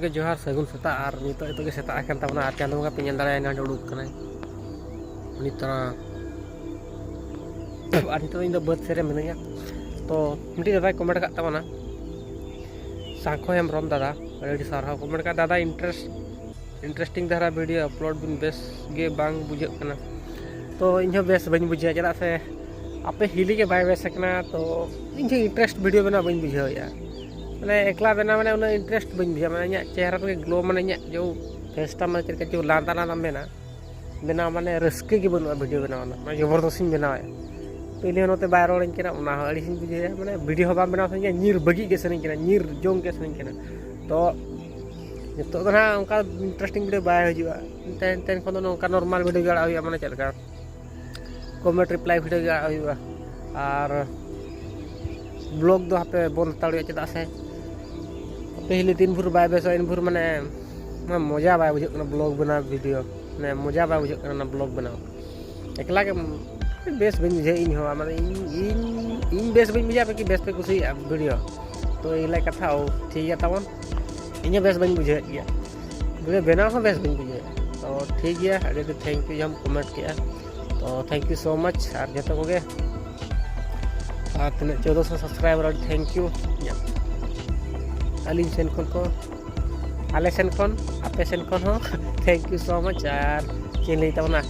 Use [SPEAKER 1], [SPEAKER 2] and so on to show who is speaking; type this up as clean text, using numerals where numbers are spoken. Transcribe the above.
[SPEAKER 1] के जोहार सगुन सेता और नितो के सेता आकन तबना और चांदो बंगा पे नेल दाड़ाय ना उडुक कनाय उनी तरह और नितो इन दो बद सेरे मिनया तो मिटी दादा कमेंट का तबना सांखो हेमब्रम दादा अड़ी सारा कमेंट का दादा इंटरेस्टिंग धारा वीडियो अपलोड बिन बेस गे बांग बुझे कना तो इन बेस बन बुझे चला से आपे हिली के बाय बेस कना तो इन इंटरेस्ट वीडियो बना बन बुझे या मैंने एकला बना मैंने उन्हें इंटरेस्ट बन बुझे मैंने चेहरा पे ग्लो मैंने जो फेसटा में चलके जो लांदा लांदा बना मैंने रस्के की बना वीडियो बना मैं जबरदस्ती बना पहले होते बाय रोड के अड़ी बुझे मैंने वीडियो बना बना नीर बगी के सनी नीर जोंग के सनी तो नितो ना उनका इंटरेस्टिंग वीडियो बाय हजूआ तेन खन उनका नॉर्मल वीडियो आड़ा हुआ मैंने चलका कमेंट रिप्लाई वीडियो आड़ा हुआ और ब्लॉग दो हापे बंद हताड़ा चेदा से पहले दिन भर बाय बेस इन भर माने मजा बाय बुझे ब्लॉग बना वीडियो मैंने मजा बाय बुझे ब्लॉग बना एकला के बेस बन बुझे इन माने इन बेस बन बुझे कि बेस पे कुछ वीडियो तो ये कथा ठीक है तब इन बेस बन बुझे वीडियो बना बेस बन बुझे तो ठीक है अभी थैंक यू हम कमेंट किया तो थैंक यू सो मच और जो को 1400 subscriber thank you Ali Sen खन को आले सेन खन आपे सेन खन हो थैंक यू सो मच और चेन तबना